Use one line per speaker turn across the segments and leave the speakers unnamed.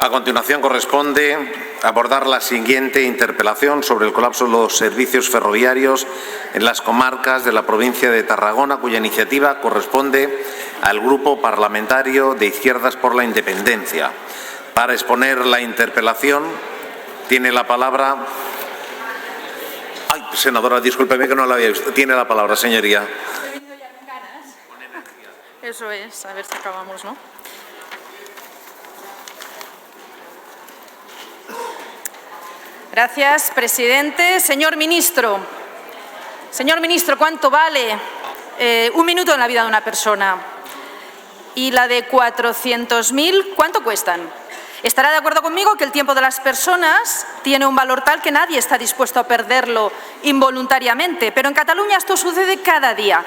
A continuación, corresponde abordar la siguiente interpelación sobre el colapso de los servicios ferroviarios en las comarcas de la provincia de Tarragona, cuya iniciativa corresponde al Grupo Parlamentario de Izquierdas por la Independencia. Para exponer la interpelación, tiene la palabra... Ay, senadora, discúlpeme que no la había visto. Tiene la palabra, señoría.
Eso es, a ver si acabamos, ¿no? Gracias, presidente. Señor ministro, ¿cuánto vale un minuto en la vida de una persona? Y la de 400.000, ¿cuánto cuestan? Estará de acuerdo conmigo que el tiempo de las personas tiene un valor tal que nadie está dispuesto a perderlo involuntariamente. Pero en Cataluña esto sucede cada día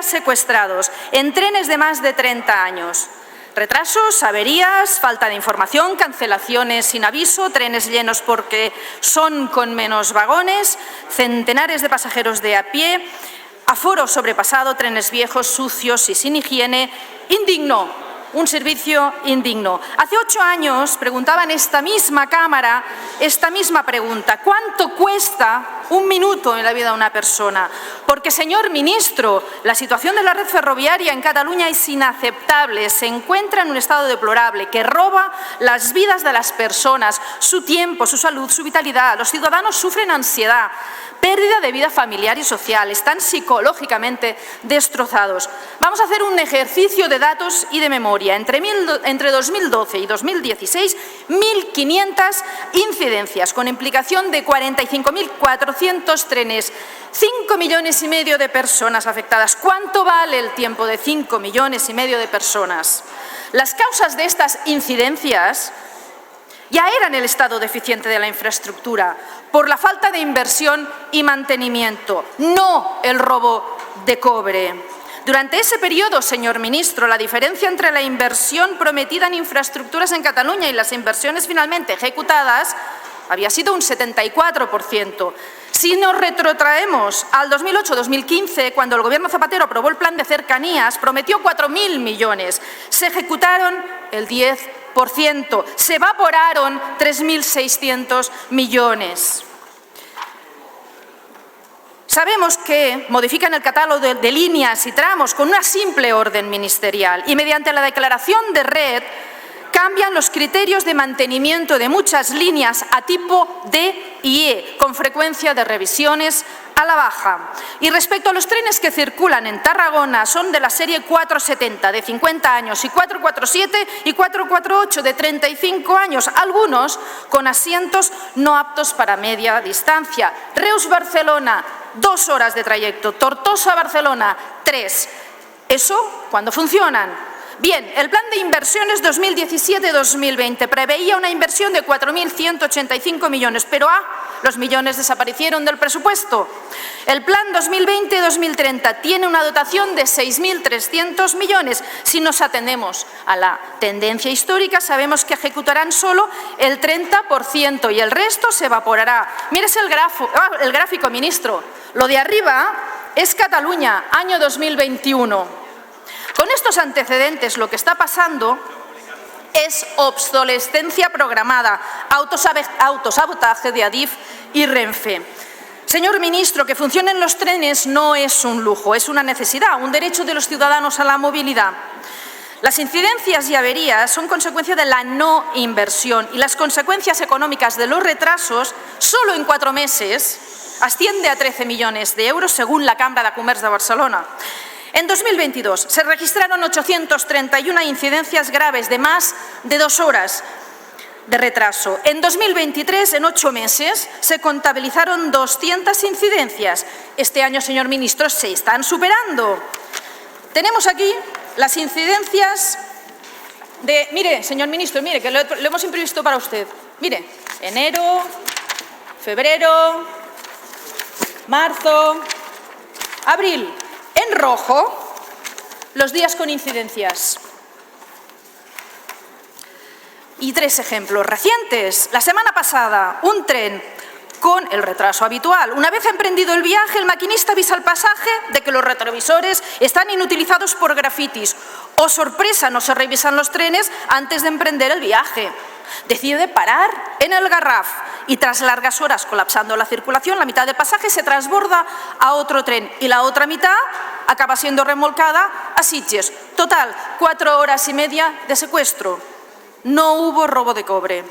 secuestrados en trenes de más de 30 años. Retrasos, averías, falta de información, cancelaciones sin aviso, trenes llenos porque son con menos vagones, centenares de pasajeros de a pie, aforo sobrepasado, trenes viejos, sucios y sin higiene. Indigno, un servicio indigno. Hace 8 años preguntaba en esta misma Cámara esta misma pregunta: ¿cuánto cuesta un minuto en la vida de una persona? Porque, señor ministro, la situación de la red ferroviaria en Cataluña es inaceptable, se encuentra en un estado deplorable que roba las vidas de las personas, su tiempo, su salud, su vitalidad. Los ciudadanos sufren ansiedad, pérdida de vida familiar y social, están psicológicamente destrozados. Vamos a hacer un ejercicio de datos y de memoria. Entre 2012 y 2016, 1.500 incidencias, con implicación de 45.400 trenes, 5,5 millones de personas afectadas. ¿Cuánto vale el tiempo de 5,5 millones de personas? Las causas de estas incidencias ya eran el estado deficiente de la infraestructura, por la falta de inversión y mantenimiento, no el robo de cobre. Durante ese periodo, señor ministro, la diferencia entre la inversión prometida en infraestructuras en Cataluña y las inversiones finalmente ejecutadas había sido un 74%. Si nos retrotraemos al 2008-2015, cuando el Gobierno Zapatero aprobó el plan de cercanías, prometió 4.000 millones. Se ejecutaron el 10%. Se evaporaron 3.600 millones. Sabemos que modifican el catálogo de líneas y tramos con una simple orden ministerial y mediante la declaración de red cambian los criterios de mantenimiento de muchas líneas a tipo D y E, con frecuencia de revisiones a la baja. Y respecto a los trenes que circulan en Tarragona, son de la serie 470, de 50 años, y 447 y 448, de 35 años, algunos con asientos no aptos para media distancia. Reus-Barcelona, 2 horas de trayecto. Tortosa-Barcelona, 3. ¿Eso cuándo funcionan? Bien, el plan de inversiones 2017-2020 preveía una inversión de 4.185 millones, pero los millones desaparecieron del presupuesto. El plan 2020-2030 tiene una dotación de 6.300 millones. Si nos atendemos a la tendencia histórica, sabemos que ejecutarán solo el 30% y el resto se evaporará. Mírese el gráfico, ministro. Lo de arriba es Cataluña, año 2021. Con estos antecedentes, lo que está pasando es obsolescencia programada, autosabotaje de Adif y Renfe. Señor ministro, que funcionen los trenes no es un lujo, es una necesidad, un derecho de los ciudadanos a la movilidad. Las incidencias y averías son consecuencia de la no inversión y las consecuencias económicas de los retrasos, solo en 4 meses, asciende a 13 millones de euros, según la Cambra de Comerç de Barcelona. En 2022 se registraron 831 incidencias graves de más de 2 horas de retraso. En 2023, en 8 meses, se contabilizaron 200 incidencias. Este año, señor ministro, se están superando. Tenemos aquí las incidencias de... Mire, señor ministro, mire, que lo hemos imprevisto para usted. Mire, enero, febrero, marzo, abril. En rojo, los días con incidencias. Y 3 ejemplos recientes. La semana pasada, un tren con el retraso habitual. Una vez emprendido el viaje, el maquinista avisa al pasaje de que los retrovisores están inutilizados por grafitis. ¡Oh, sorpresa! No se revisan los trenes antes de emprender el viaje. Decide parar en el Garraf y tras largas horas colapsando la circulación, la mitad del pasaje se transborda a otro tren y la otra mitad acaba siendo remolcada a Sitges. Total, 4 horas y media de secuestro. No hubo robo de cobre.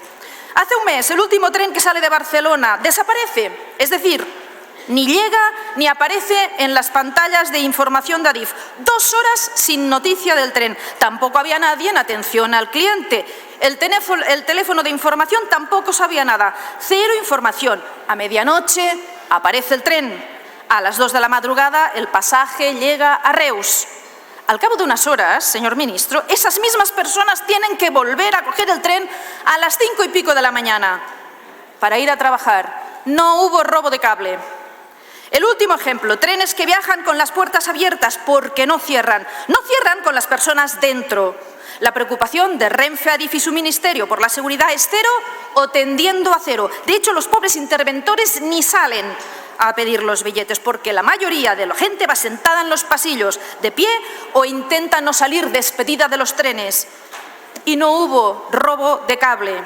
Hace un mes, el último tren que sale de Barcelona desaparece, es decir, ni llega ni aparece en las pantallas de información de Adif. 2 horas sin noticia del tren. Tampoco había nadie en atención al cliente. El teléfono de información tampoco sabía nada. Cero información. A medianoche aparece el tren. A las 2 de la madrugada el pasaje llega a Reus. Al cabo de unas horas, señor ministro, esas mismas personas tienen que volver a coger el tren a las 5 y pico de la mañana para ir a trabajar. No hubo robo de cable. El último ejemplo, trenes que viajan con las puertas abiertas porque no cierran. No cierran con las personas dentro. La preocupación de Renfe, Adif y su ministerio por la seguridad es cero o tendiendo a cero. De hecho, los pobres interventores ni salen a pedir los billetes porque la mayoría de la gente va sentada en los pasillos de pie o intenta no salir despedida de los trenes. Y no hubo robo de cable.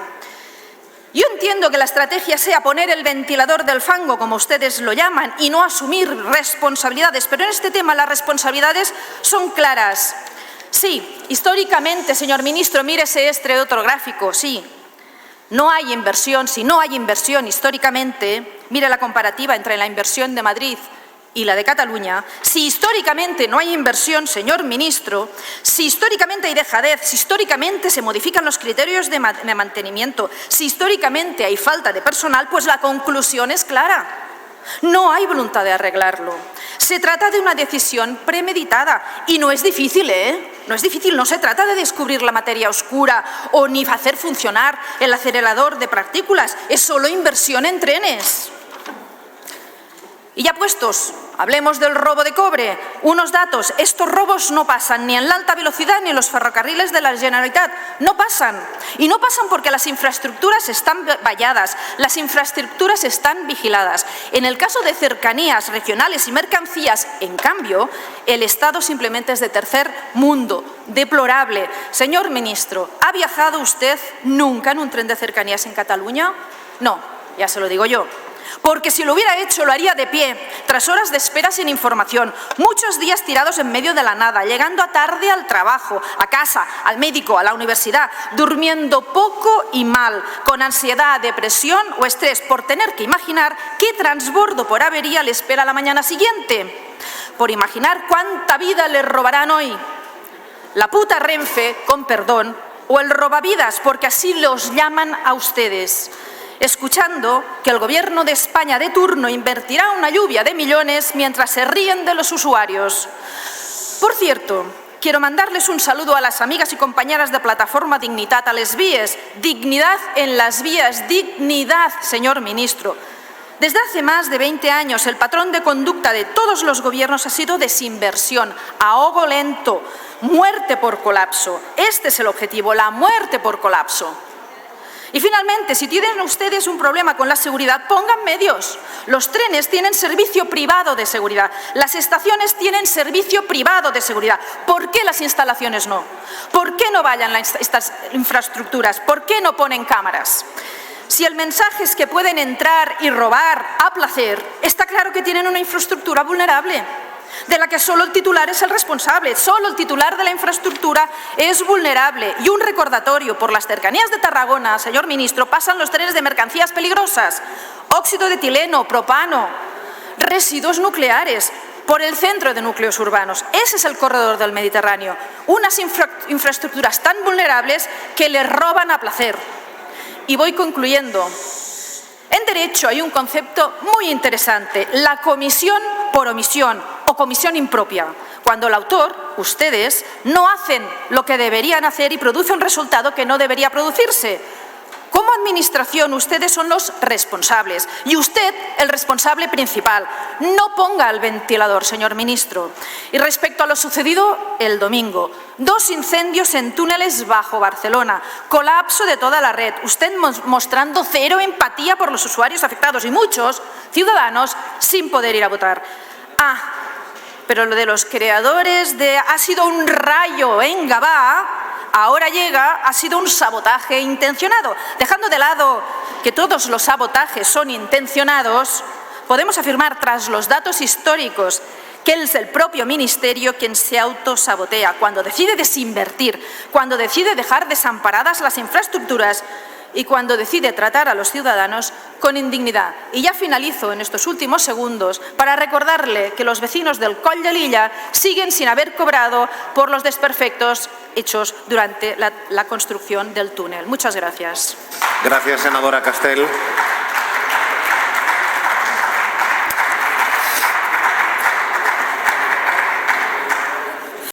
Yo entiendo que la estrategia sea poner el ventilador del fango, como ustedes lo llaman, y no asumir responsabilidades, pero en este tema las responsabilidades son claras. Sí, históricamente, señor ministro, mírese este otro gráfico, sí. No hay inversión, si no hay inversión históricamente, mire la comparativa entre la inversión de Madrid y la de Cataluña. Si históricamente no hay inversión, señor ministro, si históricamente hay dejadez, si históricamente se modifican los criterios de mantenimiento, si históricamente hay falta de personal, pues la conclusión es clara. No hay voluntad de arreglarlo. Se trata de una decisión premeditada y no es difícil, No es difícil, no se trata de descubrir la materia oscura o ni hacer funcionar el acelerador de partículas, es solo inversión en trenes. Y ya puestos, hablemos del robo de cobre. Unos datos, estos robos no pasan ni en la alta velocidad ni en los ferrocarriles de la Generalitat. No pasan. Y no pasan porque las infraestructuras están valladas, las infraestructuras están vigiladas. En el caso de cercanías regionales y mercancías, en cambio, el Estado simplemente es de tercer mundo, deplorable. Señor ministro, ¿ha viajado usted nunca en un tren de cercanías en Cataluña? No, ya se lo digo yo. Porque si lo hubiera hecho, lo haría de pie, tras horas de espera sin información, muchos días tirados en medio de la nada, llegando a tarde al trabajo, a casa, al médico, a la universidad, durmiendo poco y mal, con ansiedad, depresión o estrés por tener que imaginar qué transbordo por avería le espera la mañana siguiente, por imaginar cuánta vida le robarán hoy. La puta Renfe, con perdón, o el robavidas, porque así los llaman a ustedes, escuchando que el Gobierno de España de turno invertirá una lluvia de millones mientras se ríen de los usuarios. Por cierto, quiero mandarles un saludo a las amigas y compañeras de Plataforma Dignitat a les vías. Dignidad en las vías, dignidad, señor ministro. Desde hace más de 20 años, el patrón de conducta de todos los gobiernos ha sido desinversión, ahogo lento, muerte por colapso. Este es el objetivo, la muerte por colapso. Y finalmente, si tienen ustedes un problema con la seguridad, pongan medios. Los trenes tienen servicio privado de seguridad, las estaciones tienen servicio privado de seguridad. ¿Por qué las instalaciones no? ¿Por qué no vallan estas infraestructuras? ¿Por qué no ponen cámaras? Si el mensaje es que pueden entrar y robar a placer, está claro que tienen una infraestructura vulnerable, de la que solo el titular es el responsable, solo el titular de la infraestructura es vulnerable. Y un recordatorio, por las cercanías de Tarragona, señor ministro, pasan los trenes de mercancías peligrosas, óxido de etileno, propano, residuos nucleares, por el centro de núcleos urbanos. Ese es el corredor del Mediterráneo, unas infraestructuras tan vulnerables que les roban a placer. Y voy concluyendo. En derecho hay un concepto muy interesante, la comisión por omisión o comisión impropia, cuando el autor, ustedes, no hacen lo que deberían hacer y produce un resultado que no debería producirse. Como administración, ustedes son los responsables y usted el responsable principal. No ponga el ventilador, señor ministro. Y respecto a lo sucedido el domingo, 2 incendios en túneles bajo Barcelona, colapso de toda la red, usted mostrando cero empatía por los usuarios afectados y muchos ciudadanos sin poder ir a votar. Pero lo de los creadores de ha sido un rayo en Gavà, ahora llega, ha sido un sabotaje intencionado. Dejando de lado que todos los sabotajes son intencionados, podemos afirmar, tras los datos históricos, que es el propio Ministerio quien se autosabotea cuando decide desinvertir, cuando decide dejar desamparadas las infraestructuras y cuando decide tratar a los ciudadanos con indignidad. Y ya finalizo en estos últimos segundos para recordarle que los vecinos del Coll de Lilla siguen sin haber cobrado por los desperfectos hechos durante la construcción del túnel. Muchas gracias.
Gracias, senadora Castel.